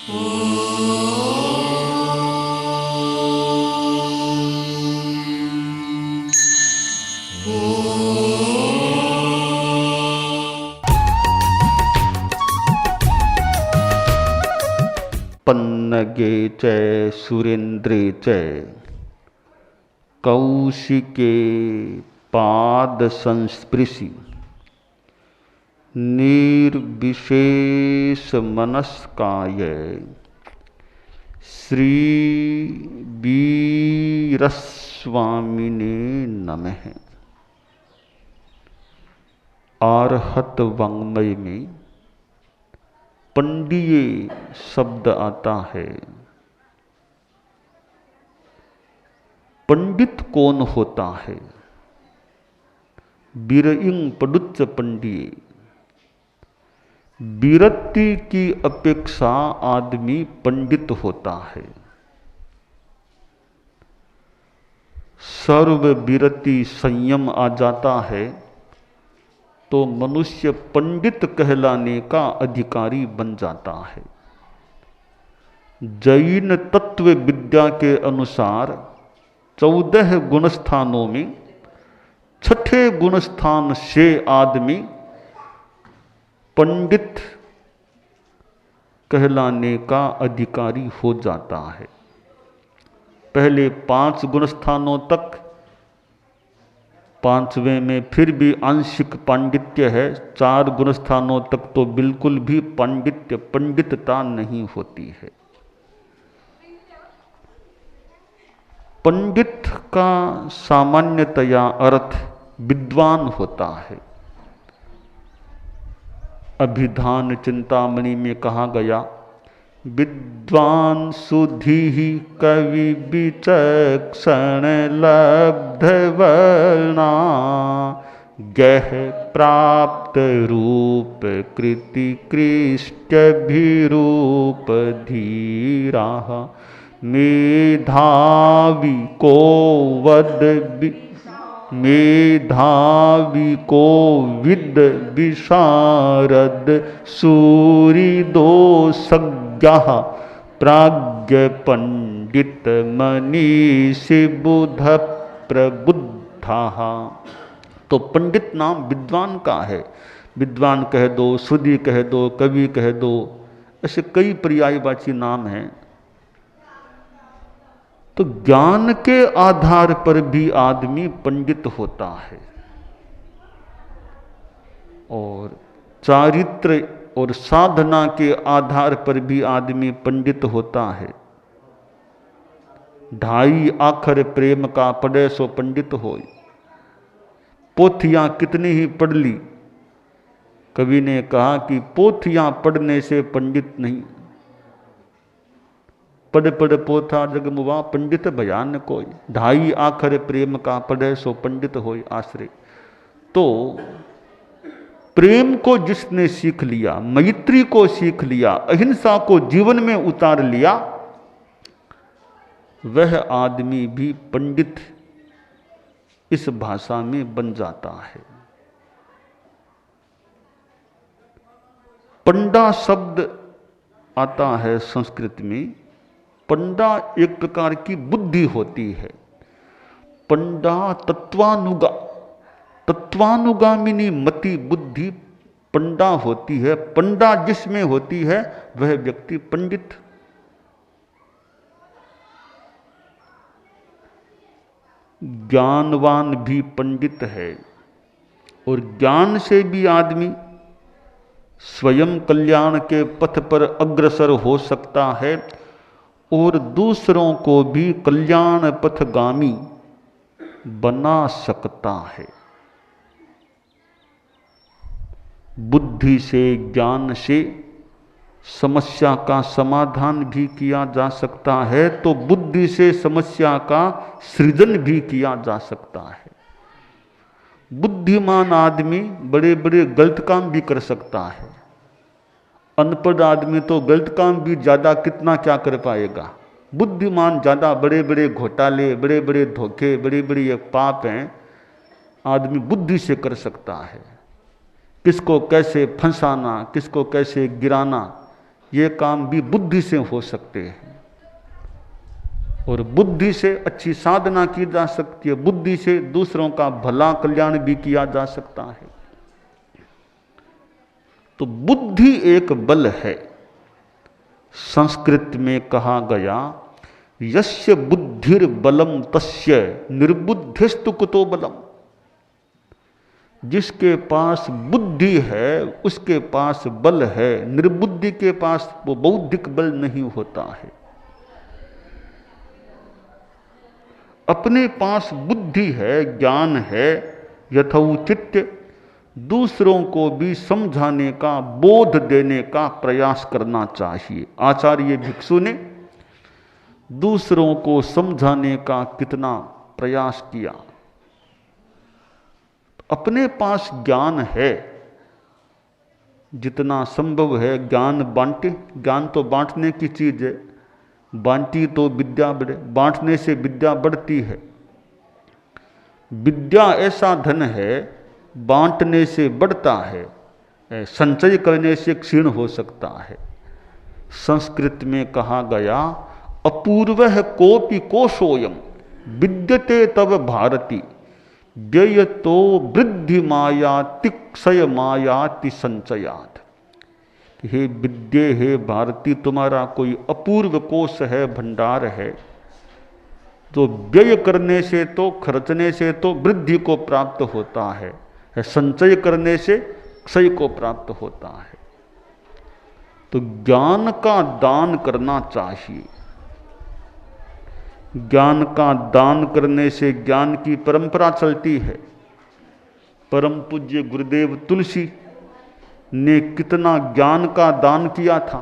पन्नगे च सुरेन्द्रे च कौशिके पाद संस्पृशि निर्विशेष मनस्काय श्री वीरस्वामिने नमः। आर्हत वाङ्मय में पंडिये शब्द आता है। पंडित कौन होता है? बिरइंग पडुच्च पंडिये। बिरति की अपेक्षा आदमी पंडित होता है। सर्व बिरति संयम आ जाता है तो मनुष्य पंडित कहलाने का अधिकारी बन जाता है। जैन तत्व विद्या के अनुसार 14 गुणस्थानों में 6ठे गुणस्थान से आदमी पंडित कहलाने का अधिकारी हो जाता है। पहले 5 गुणस्थानों तक, 5वें में फिर भी आंशिक पांडित्य है। 4 गुणस्थानों तक तो बिल्कुल भी पंडितता नहीं होती है। पंडित का सामान्यतया अर्थ विद्वान होता है। अभिधान चिंतामणि में कहा गया, विद्वान सुधि कवि विचक्षण लब्धवर्णा गह प्राप्त रूप कृति कृष्टभिरूप धीरा मेधावी को विद विशारद सूरिदोषज्ञ प्राज्ञ पंडित मनीषी बुध प्रबुद्धा। तो पंडित नाम विद्वान का है। विद्वान कह दो, सुधी कह दो, कवि कह दो, ऐसे कई पर्यायवाची नाम हैं। तो ज्ञान के आधार पर भी आदमी पंडित होता है और चारित्र और साधना के आधार पर भी आदमी पंडित होता है। 2.5 आखर प्रेम का पढ़े सो पंडित होय। पोथियां कितनी ही पढ़ ली, कवि ने कहा कि पोथियां पढ़ने से पंडित नहीं। पढ़ पढ़ पोथा जगमुआ पंडित बयान कोई। 2.5 आखर प्रेम का पढ़े सो पंडित होय आश्रय। तो प्रेम को जिसने सीख लिया, मैत्री को सीख लिया, अहिंसा को जीवन में उतार लिया, वह आदमी भी पंडित इस भाषा में बन जाता है। पंडा शब्द आता है संस्कृत में। पंडा एक प्रकार की बुद्धि होती है। पंडा तत्वानुगामिनी मति बुद्धि पंडा होती है। पंडा जिसमें होती है वह व्यक्ति पंडित। ज्ञानवान भी पंडित है और ज्ञान से भी आदमी स्वयं कल्याण के पथ पर अग्रसर हो सकता है और दूसरों को भी कल्याण पथगामी बना सकता है। बुद्धि से, ज्ञान से समस्या का समाधान भी किया जा सकता है, तो बुद्धि से समस्या का सृजन भी किया जा सकता है। बुद्धिमान आदमी बड़े बड़े गलत काम भी कर सकता है। अनपढ़ आदमी तो गलत काम भी ज़्यादा कितना क्या कर पाएगा। बुद्धिमान ज़्यादा बड़े बड़े घोटाले, बड़े बड़े धोखे, बड़े बड़े ये पाप हैं, आदमी बुद्धि से कर सकता है। किसको कैसे फंसाना, किसको कैसे गिराना, ये काम भी बुद्धि से हो सकते हैं, और बुद्धि से अच्छी साधना की जा सकती है, बुद्धि से दूसरों का भला कल्याण भी किया जा सकता है। तो बुद्धि एक बल है। संस्कृत में कहा गया, यस्य बुद्धिर बलम तस्य निर्बुद्धिस्तु कुतो बलम। जिसके पास बुद्धि है उसके पास बल है, निर्बुद्धि के पास वो बौद्धिक बल नहीं होता है। अपने पास बुद्धि है, ज्ञान है, यथोचित दूसरों को भी समझाने का, बोध देने का प्रयास करना चाहिए। आचार्य भिक्षु ने दूसरों को समझाने का कितना प्रयास किया। अपने पास ज्ञान है, जितना संभव है ज्ञान बांटे। ज्ञान तो बांटने की चीज है, बांटी तो विद्या बढ़े, बांटने से विद्या बढ़ती है। विद्या ऐसा धन है, बांटने से बढ़ता है, संचय करने से क्षीण हो सकता है। संस्कृत में कहा गया, अपूर्वः कोपि कोशोयम विद्यते तव भारती व्यय तो वृद्धि मायाति क्षय मायाति संचयात्। हे विद्ये, हे भारती, तुम्हारा कोई अपूर्व कोश है, भंडार है, तो व्यय करने से तो, खर्चने से तो वृद्धि को प्राप्त होता है, संचय करने से क्षय को प्राप्त होता है। तो ज्ञान का दान करना चाहिए। ज्ञान का दान करने से ज्ञान की परंपरा चलती है। परम पूज्य गुरुदेव तुलसी ने कितना ज्ञान का दान किया था,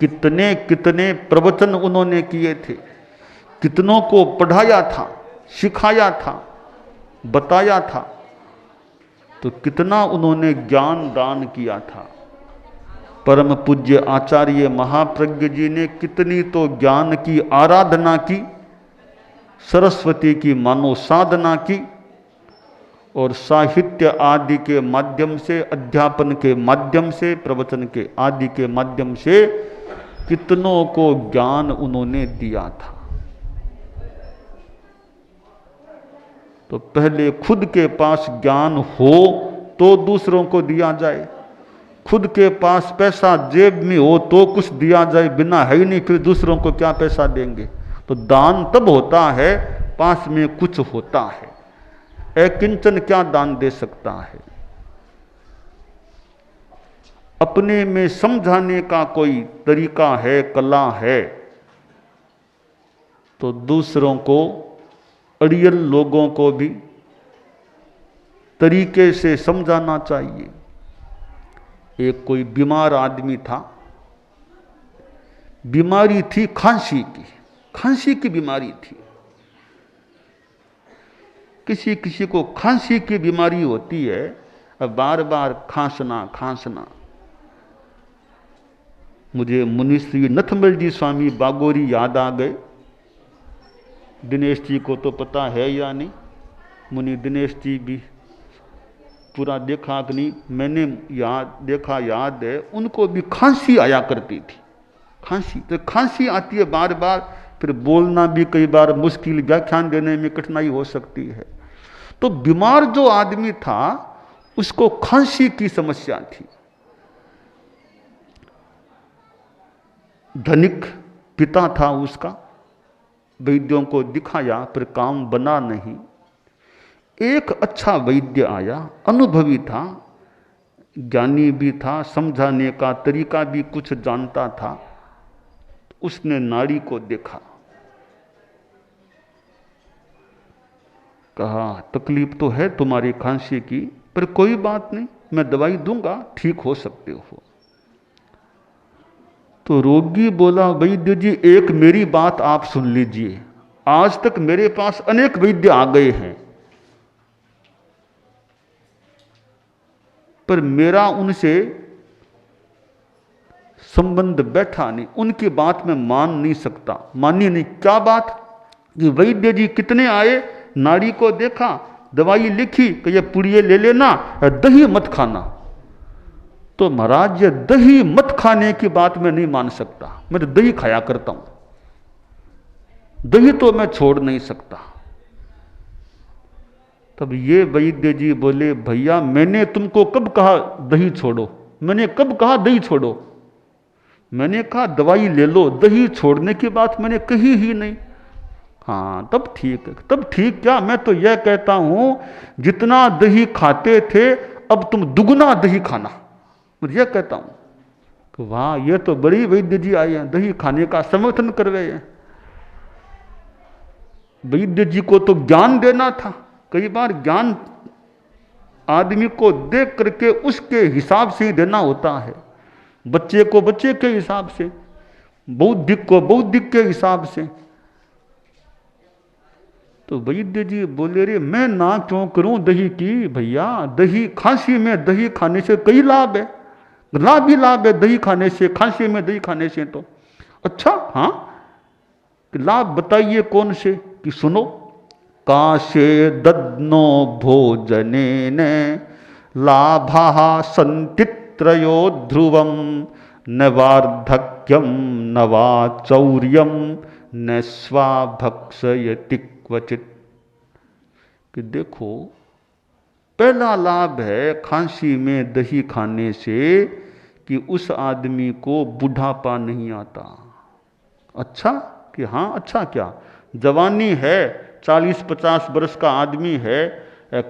कितने कितने प्रवचन उन्होंने किए थे, कितनों को पढ़ाया था, सिखाया था, बताया था, तो कितना उन्होंने ज्ञान दान किया था। परम पूज्य आचार्य महाप्रज्ञ जी ने कितनी तो ज्ञान की आराधना की, सरस्वती की मानो साधना की, और साहित्य आदि के माध्यम से, अध्यापन के माध्यम से, प्रवचन के आदि के माध्यम से कितनों को ज्ञान उन्होंने दिया था। तो पहले खुद के पास ज्ञान हो तो दूसरों को दिया जाए, खुद के पास पैसा जेब में हो तो कुछ दिया जाए, बिना है ही नहीं फिर दूसरों को क्या पैसा देंगे। तो दान तब होता है पास में कुछ होता है, अकिंचन क्या दान दे सकता है। अपने में समझाने का कोई तरीका है, कला है, तो दूसरों को, अड़ियल लोगों को भी तरीके से समझाना चाहिए। एक कोई बीमार आदमी था, बीमारी थी खांसी की, खांसी की बीमारी थी। किसी किसी को खांसी की बीमारी होती है, बार बार खांसना खांसना। मुझे मुनि श्री नथमल जी स्वामी बागोरी याद आ गए। दिनेश जी को तो पता है या नहीं, मुनि दिनेश जी भी पूरा देखा कि नहीं, मैंने देखा, याद है, उनको भी खांसी आया करती थी। खांसी तो खांसी आती है बार बार, फिर बोलना भी कई बार मुश्किल, व्याख्यान देने में कठिनाई हो सकती है। तो बीमार जो आदमी था उसको खांसी की समस्या थी। धनिक पिता था उसका, वैद्यों को दिखाया पर काम बना नहीं। एक अच्छा वैद्य आया, अनुभवी था, ज्ञानी भी था, समझाने का तरीका भी कुछ जानता था। उसने नाड़ी को देखा, कहा तकलीफ तो है तुम्हारी खांसी की, पर कोई बात नहीं, मैं दवाई दूंगा, ठीक हो सकते हो। तो रोगी बोला, वैद्य जी एक मेरी बात आप सुन लीजिए, आज तक मेरे पास अनेक वैद्य आ गए हैं, पर मेरा उनसे संबंध बैठा नहीं, उनकी बात मैं मान नहीं सकता। मानी नहीं, क्या बात? कि वैद्य जी कितने आए, नाड़ी को देखा, दवाई लिखी कि ये पुड़िये ले लेना, दही मत खाना। तो महाराज ये दही मत खाने की बात मैं नहीं मान सकता, मैं तो दही खाया करता हूं, दही तो मैं छोड़ नहीं सकता। तब ये वैद्य जी बोले, भैया मैंने तुमको कब कहा दही छोड़ो, मैंने कब कहा दही छोड़ो, मैंने कहा दवाई ले लो, दही छोड़ने की बात मैंने कही ही नहीं। हाँ तब ठीक है, तब ठीक क्या, मैं तो यह कहता हूं जितना दही खाते थे अब तुम दुगना दही खाना, मैं यह कहता हूं। तो वाह, ये तो बड़ी वैद्य जी आए हैं, दही खाने का समर्थन कर रहे हैं। वैद्य जी को तो ज्ञान देना था। कई बार ज्ञान आदमी को देख करके उसके हिसाब से ही देना होता है, बच्चे को बच्चे के हिसाब से, बौद्धिक को बौद्धिक के हिसाब से। तो वैद्य जी बोले, रे मैं ना क्यों करूं दही की, भैया दही खांसी में दही खाने से कई लाभ है, लाभ ही लाभ है दही खाने से, खांसी में दही खाने से। तो अच्छा हाँ, लाभ बताइए कौन से, कि सुनो, काशे दद्नो भोजने ने लाभा संतित्रयो ध्रुवम, न वार्धक्यम न वा चौर्यम न स्वाभक्षयति क्वचित। कि देखो, पहला लाभ है खांसी में दही खाने से कि उस आदमी को बुढ़ापा नहीं आता। अच्छा कि हाँ, अच्छा क्या, जवानी है, 40-50 वर्ष का आदमी है,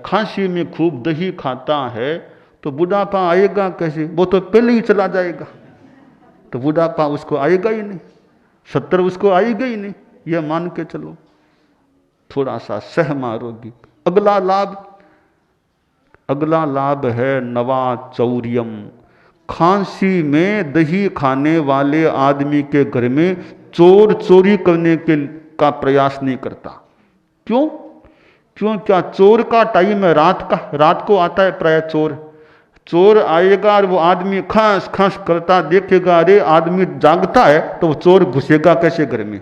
खांसी में खूब दही खाता है, तो बुढ़ापा आएगा कैसे, वो तो पहले ही चला जाएगा, तो बुढ़ापा उसको आएगा ही नहीं, 70 उसको आएगा ही नहीं, यह मान के चलो, थोड़ा सा सह मारोगी। अगला लाभ है नवा चौर्यम, खांसी में दही खाने वाले आदमी के घर में चोर चोरी करने का प्रयास नहीं करता। क्यों? क्या चोर का टाइम है रात का, रात को आता है प्राय चोर आएगा और वो आदमी खस खस करता देखेगा, अरे आदमी जागता है, तो वो चोर घुसेगा कैसे घर में,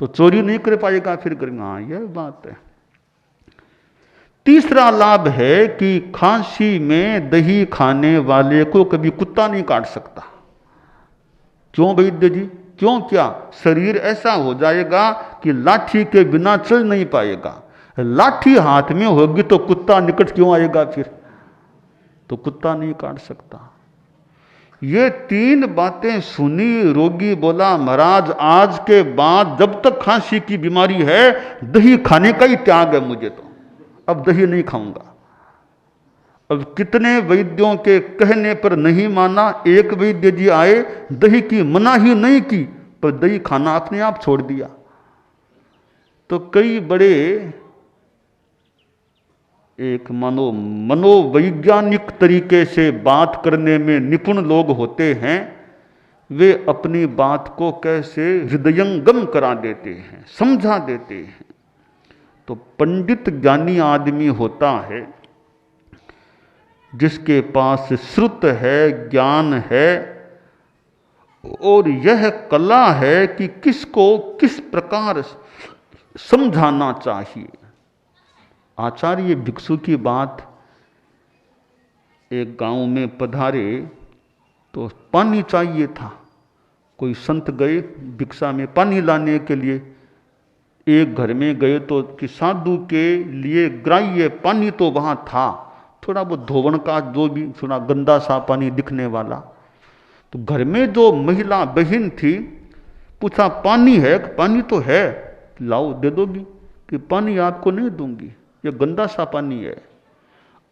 तो चोरी नहीं कर पाएगा फिर घर में। हाँ यह बात है। तीसरा लाभ है कि खांसी में दही खाने वाले को कभी कुत्ता नहीं काट सकता। क्यों वैद्य जी, क्यों? क्या शरीर ऐसा हो जाएगा कि लाठी के बिना चल नहीं पाएगा, लाठी हाथ में होगी तो कुत्ता निकट क्यों आएगा फिर, तो कुत्ता नहीं काट सकता। ये 3 बातें सुनी, रोगी बोला, महाराज आज के बाद जब तक खांसी की बीमारी है दही खाने का ही त्याग है मुझे, तो अब दही नहीं खाऊंगा। अब कितने वैद्यों के कहने पर नहीं माना, एक वैद्य जी आए, दही की मना ही नहीं की, पर दही खाना अपने आप छोड़ दिया। तो कई बड़े एक मनोवैज्ञानिक तरीके से बात करने में निपुण लोग होते हैं, वे अपनी बात को कैसे हृदयंगम करा देते हैं, समझा देते हैं। तो पंडित ज्ञानी आदमी होता है जिसके पास श्रुत है, ज्ञान है, और यह कला है कि किसको किस प्रकार समझाना चाहिए। आचार्य भिक्षु की बात, एक गांव में पधारे तो पानी चाहिए था, कोई संत गए भिक्षा में पानी लाने के लिए, एक घर में गए तो कि साधु के लिए ग्राह्य पानी तो वहाँ था, थोड़ा वो धोवन का जो भी थोड़ा गंदा सा पानी दिखने वाला। तो घर में जो महिला बहन थी पूछा, पानी है? पानी तो है, लाओ दे दोगी? कि पानी आपको नहीं दूंगी, ये गंदा सा पानी है,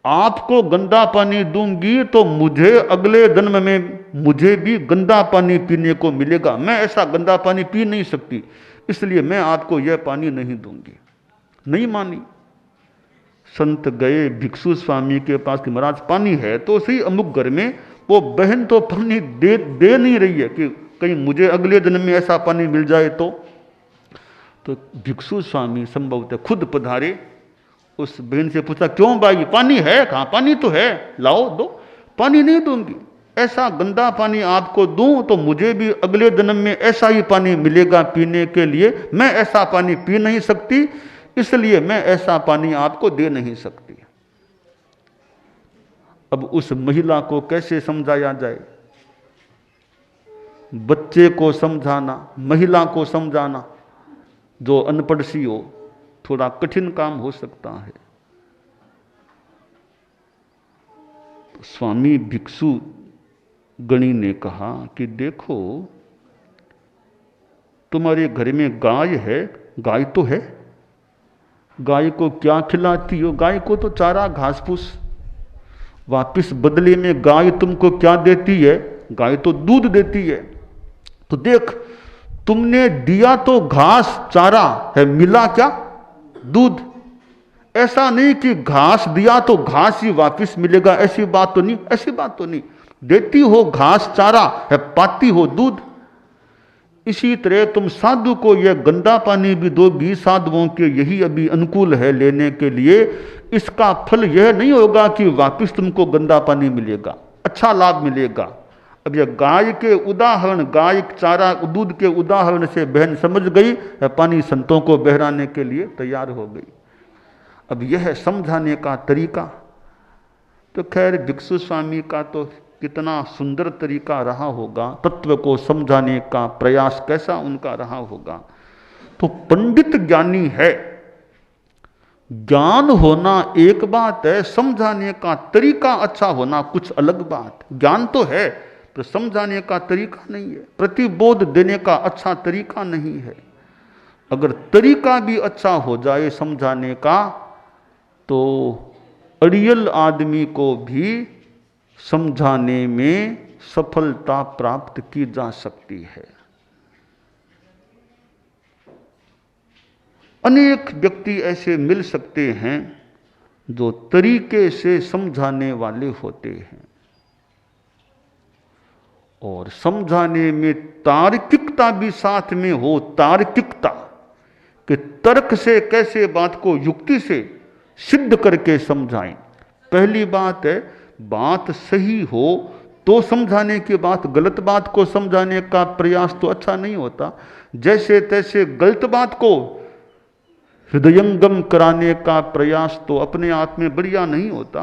आपको गंदा पानी दूंगी तो मुझे अगले जन्म में मुझे भी गंदा पानी पीने को मिलेगा, मैं ऐसा गंदा पानी पी नहीं सकती, इसलिए मैं आपको यह पानी नहीं दूंगी। नहीं मानी। संत गए भिक्षु स्वामी के पास कि महाराज पानी है, तो सही अमुक घर में वो बहन तो पानी दे नहीं रही है, कि कहीं मुझे अगले जन्म में ऐसा पानी मिल जाए तो भिक्षु स्वामी संभवतः खुद पधारे, उस बहन से पूछा, क्यों भाई पानी है? कहाँ? पानी तो है, लाओ दो। पानी नहीं दूंगी, ऐसा गंदा पानी आपको दूं तो मुझे भी अगले जन्म में ऐसा ही पानी मिलेगा पीने के लिए, मैं ऐसा पानी पी नहीं सकती, इसलिए मैं ऐसा पानी आपको दे नहीं सकती। अब उस महिला को कैसे समझाया जाए? बच्चे को समझाना, महिला को समझाना, जो अनपढ़ सी हो, थोड़ा कठिन काम हो सकता है। तो स्वामी भिक्षु गणी ने कहा कि देखो, तुम्हारे घर में गाय है, गाय तो है, गाय को क्या खिलाती हो? गाय को तो चारा घास फूस। वापिस बदले में गाय तुमको क्या देती है? गाय तो दूध देती है। तो देख, तुमने दिया तो घास चारा है, मिला क्या? दूध। ऐसा नहीं कि घास दिया तो घास ही वापिस मिलेगा, ऐसी बात तो नहीं, ऐसी बात तो नहीं। देती हो घास चारा है, पाती हो दूध। इसी तरह तुम साधु को यह गंदा पानी भी दोगी, साधुओं के यही अभी अनुकूल है लेने के लिए, इसका फल यह नहीं होगा कि वापिस तुमको गंदा पानी मिलेगा, अच्छा लाभ मिलेगा। अब यह गाय के उदाहरण, गाय चारा दूध के उदाहरण से बहन समझ गई, पानी संतों को बहराने के लिए तैयार हो गई। अब यह समझाने का तरीका, तो खैर भिक्षु स्वामी का तो कितना सुंदर तरीका रहा होगा, तत्व को समझाने का प्रयास कैसा उनका रहा होगा। तो पंडित ज्ञानी है, ज्ञान होना एक बात है, समझाने का तरीका अच्छा होना कुछ अलग बात। ज्ञान तो है तो समझाने का तरीका नहीं है, प्रतिबोध देने का अच्छा तरीका नहीं है। अगर तरीका भी अच्छा हो जाए समझाने का, तो अड़ियल आदमी को भी समझाने में सफलता प्राप्त की जा सकती है। अनेक व्यक्ति ऐसे मिल सकते हैं जो तरीके से समझाने वाले होते हैं, और समझाने में तार्किकता भी साथ में हो। तार्किकता कि तर्क से कैसे बात को युक्ति से सिद्ध करके समझाएं। पहली बात है, बात सही हो तो समझाने की बात, गलत बात को समझाने का प्रयास तो अच्छा नहीं होता। जैसे तैसे गलत बात को हृदयंगम कराने का प्रयास तो अपने आप में बढ़िया नहीं होता।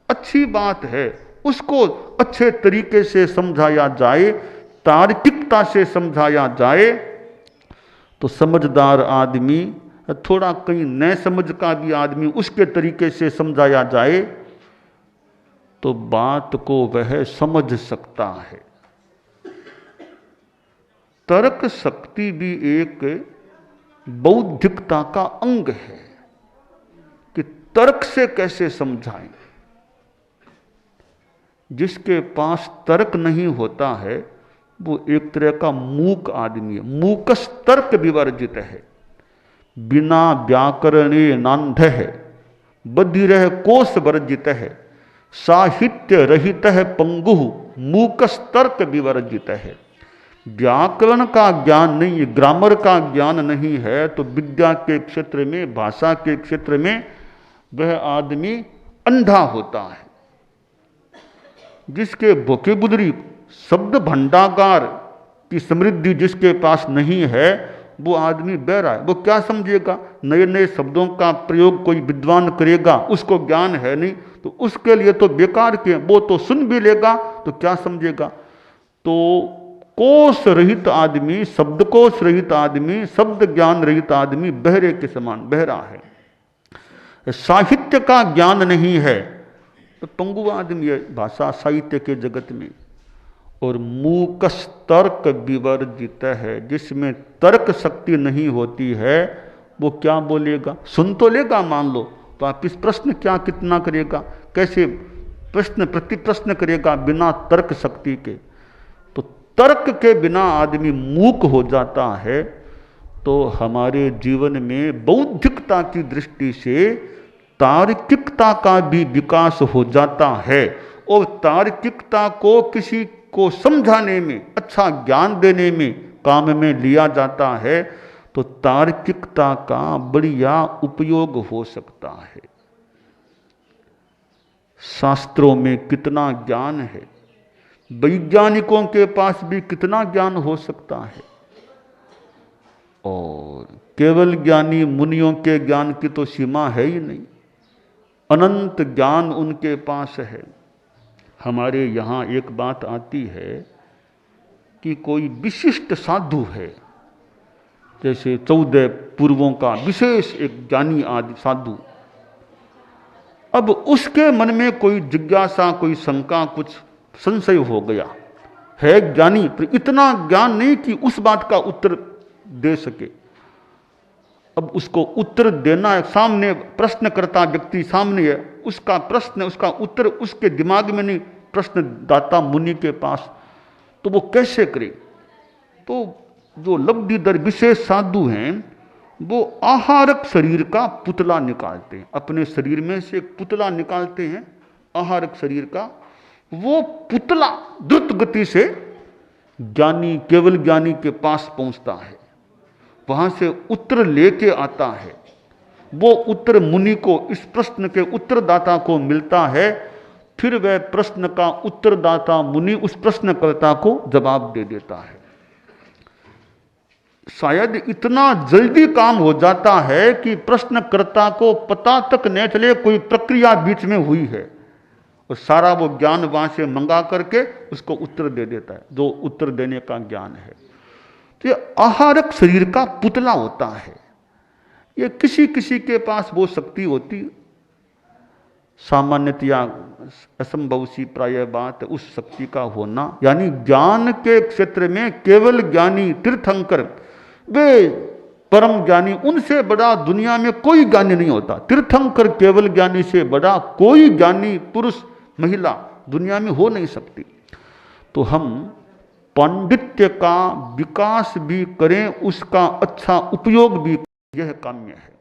अच्छी बात है, उसको अच्छे तरीके से समझाया जाए, तार्किकता से समझाया जाए, तो समझदार आदमी, थोड़ा कहीं न समझ का भी आदमी उसके तरीके से समझाया जाए तो बात को वह समझ सकता है। तर्क शक्ति भी एक बौद्धिकता का अंग है कि तर्क से कैसे समझाएं। जिसके पास तर्क नहीं होता है वो एक तरह का मूक आदमी है, मूकस तर्क विवर्जित है, बिना व्याकरणे नांध है, बधिरः कोश वर्जित है, साहित्य रहित है पंगु, मूकस तर्क विवर्जित है। व्याकरण का ज्ञान नहीं, ग्रामर का ज्ञान नहीं है तो विद्या के क्षेत्र में, भाषा के क्षेत्र में वह आदमी अंधा होता है। जिसके वोकेबुलरी, शब्द भंडागार की समृद्धि जिसके पास नहीं है, वो आदमी बहरा है। वो क्या समझेगा? नए नए शब्दों का प्रयोग कोई विद्वान करेगा, उसको ज्ञान है नहीं, तो उसके लिए तो बेकार के। वो तो सुन भी लेगा तो क्या समझेगा? तो कोश रहित आदमी, शब्दकोश रहित आदमी, शब्द ज्ञान रहित आदमी बहरे के समान बहरा है। साहित्य का ज्ञान नहीं है तो पंगु आदमी है भाषा साहित्य के जगत में। और मूकस तर्क विवर्जित है, जिसमें तर्क शक्ति नहीं होती है, वो क्या बोलेगा? सुन तो लेगा मान लो, तो आप इस प्रश्न क्या कितना करेगा, कैसे प्रश्न प्रति प्रश्न करेगा बिना तर्क शक्ति के। तो तर्क के बिना आदमी मूक हो जाता है। तो हमारे जीवन में बौद्धिकता की दृष्टि से तार्किकता का भी विकास हो जाता है, और तार्किकता को किसी को समझाने में, अच्छा ज्ञान देने में काम में लिया जाता है, तो तार्किकता का बढ़िया उपयोग हो सकता है। शास्त्रों में कितना ज्ञान है, वैज्ञानिकों के पास भी कितना ज्ञान हो सकता है, और केवल ज्ञानी मुनियों के ज्ञान की तो सीमा है ही नहीं, अनंत ज्ञान उनके पास है। हमारे यहाँ एक बात आती है कि कोई विशिष्ट साधु है, जैसे 14 पूर्वों का विशेष एक ज्ञानी आदि साधु, अब उसके मन में कोई जिज्ञासा, कोई शंका, कुछ संशय हो गया, है ज्ञानी पर इतना ज्ञान नहीं कि उस बात का उत्तर दे सके। अब उसको उत्तर देना है, सामने प्रश्न करता व्यक्ति सामने है, उसका प्रश्न, उसका उत्तर उसके दिमाग में नहीं, प्रश्न दाता मुनि के पास, तो वो कैसे करे? तो जो लब्धिधर विशेष साधु हैं वो आहारक शरीर का पुतला निकालते हैं, अपने शरीर में से एक पुतला निकालते हैं आहारक शरीर का। वो पुतला द्रुत गति से ज्ञानी, केवल ज्ञानी के पास पहुंचता है, वहां से उत्तर लेके आता है। वो उत्तर मुनि को, इस प्रश्न के उत्तरदाता को मिलता है, फिर वह प्रश्न का उत्तरदाता मुनि उस प्रश्नकर्ता को जवाब दे देता है। शायद इतना जल्दी काम हो जाता है कि प्रश्नकर्ता को पता तक नहीं चले कोई प्रक्रिया बीच में हुई है, और सारा वो ज्ञान वहां से मंगा करके उसको उत्तर दे देता है, जो उत्तर देने का ज्ञान है। तो ये आहारक शरीर का पुतला होता है। ये किसी किसी के पास वो शक्ति होती, सामान्यतया असंभव सी प्राय बात उस शक्ति का होना, यानी ज्ञान के क्षेत्र में केवल ज्ञानी तीर्थंकर, वे परम ज्ञानी, उनसे बड़ा दुनिया में कोई ज्ञानी नहीं होता। तीर्थंकर केवल ज्ञानी से बड़ा कोई ज्ञानी पुरुष महिला दुनिया में हो नहीं सकती। तो हम पांडित्य का विकास भी करें, उसका अच्छा उपयोग भी, यह काम्य है।